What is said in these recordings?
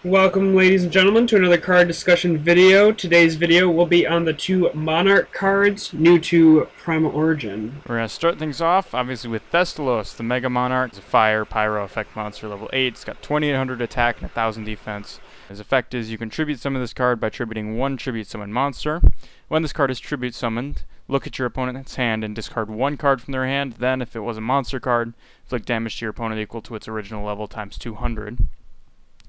Welcome, ladies and gentlemen, to another card discussion video. Today's video will be on the two Monarch cards new to Primal Origin. We're going to start things off, obviously, with Festa Louis, the Mega Monarch. It's a fire, pyro effect monster, level 8. It's got 2800 attack and 1000 defense. His effect is you can tribute summon this card by tributing one tribute summon monster. When this card is tribute summoned, look at your opponent's hand and discard one card from their hand. Then, if it was a monster card, inflict damage to your opponent equal to its original level times 200.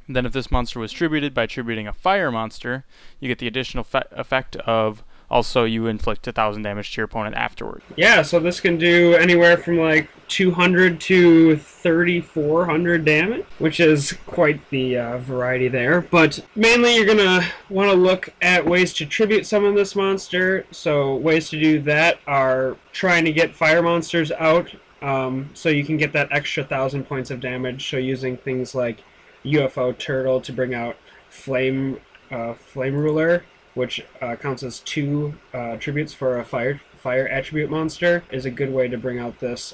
Then if this monster was tributed by tributing a fire monster, you get the additional effect of also you inflict 1000 damage to your opponent afterward. Yeah, so this can do anywhere from like 200 to 3400 damage, which is quite the variety there. But mainly you're going to want to look at ways to tribute summon this monster. So ways to do that are trying to get fire monsters out so you can get that extra 1000 points of damage. So using things like UFO Turtle to bring out Flame Ruler, which counts as 2 tributes for a fire attribute monster, is a good way to bring out this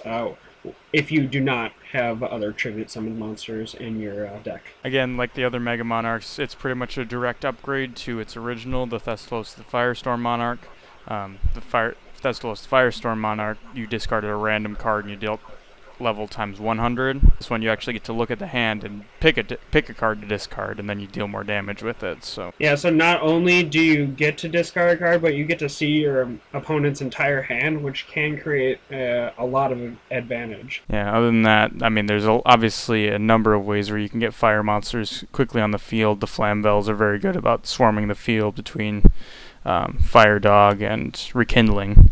if you do not have other tribute summoned monsters in your deck. Again, like the other Mega Monarchs, it's pretty much a direct upgrade to its original, the Festa Louis the Firestorm Monarch. Festa Louis the Firestorm Monarch, you discarded a random card and you dealt level times 100. This one you actually get to look at the hand and pick a card to discard, and then you deal more damage with it. So yeah, so not only do you get to discard a card, but you get to see your opponent's entire hand, which can create a lot of advantage. Yeah, other than that, I mean, there's obviously a number of ways where you can get fire monsters quickly on the field. The Flamvels are very good about swarming the field between Fire Dog and Rekindling.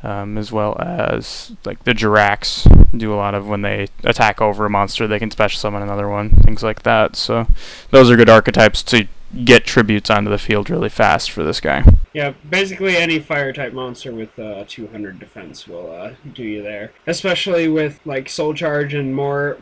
As well as like the Jiracs do a lot of when they attack over a monster, they can special summon another one, things like that. So those are good archetypes to get tributes onto the field really fast for this guy. Yeah, basically any fire type monster with 200 defense will do you there. Especially with like Soul Charge and more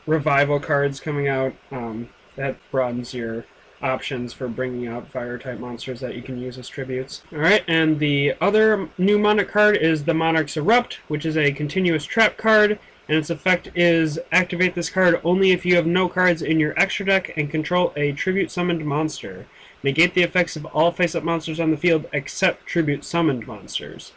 revival cards coming out, that broadens your options for bringing out fire type monsters that you can use as tributes. Alright, and the other new Monarch card is the Monarchs Erupt, which is a continuous trap card, and its effect is activate this card only if you have no cards in your extra deck and control a tribute summoned monster. Negate the effects of all face-up monsters on the field except tribute summoned monsters.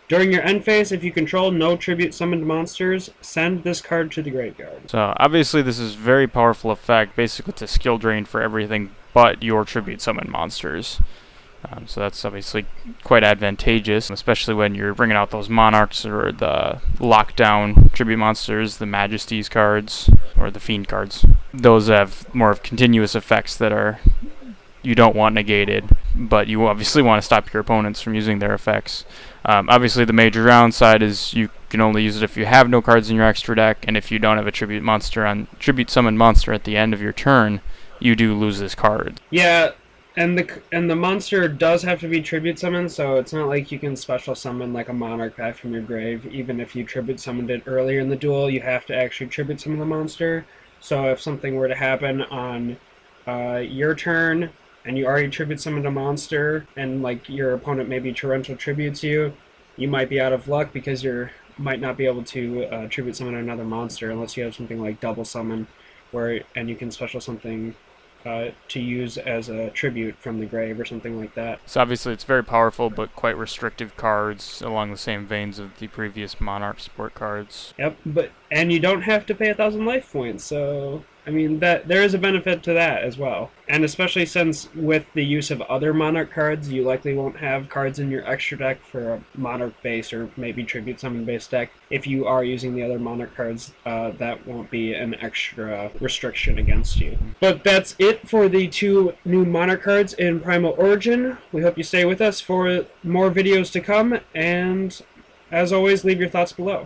During your end phase, if you control no tribute summoned monsters, send this card to the graveyard. So obviously this is a very powerful effect. Basically it's a skill drain for everything but your tribute summon monsters. So that's obviously quite advantageous, especially when you're bringing out those Monarchs or the lockdown tribute monsters, the Majesties cards, or the Fiend cards. Those have more of continuous effects that are you don't want negated, but you obviously want to stop your opponents from using their effects. Obviously the major downside is you can only use it if you have no cards in your extra deck, and if you don't have a tribute summon monster at the end of your turn, you do lose this card. Yeah, and the monster does have to be tribute summoned, so it's not like you can special summon like a Monarch back from your grave. Even if you tribute summoned it earlier in the duel, you have to actually tribute summon the monster. So if something were to happen on your turn, and you already tribute summoned a monster, and like your opponent maybe torrential tributes you, you might be out of luck because you might not be able to tribute summon another monster unless you have something like double summon, and you can special something to use as a tribute from the grave or something like that. So obviously it's very powerful but quite restrictive cards along the same veins of the previous Monarch support cards. Yep, and you don't have to pay 1000 life points, so I mean that there is a benefit to that as well. And especially since with the use of other Monarch cards, you likely won't have cards in your extra deck for a Monarch base or maybe tribute summon base deck. If you are using the other Monarch cards, that won't be an extra restriction against you. But that's it for the two new Monarch cards in Primal Origin. We hope you stay with us for more videos to come, and as always, leave your thoughts below.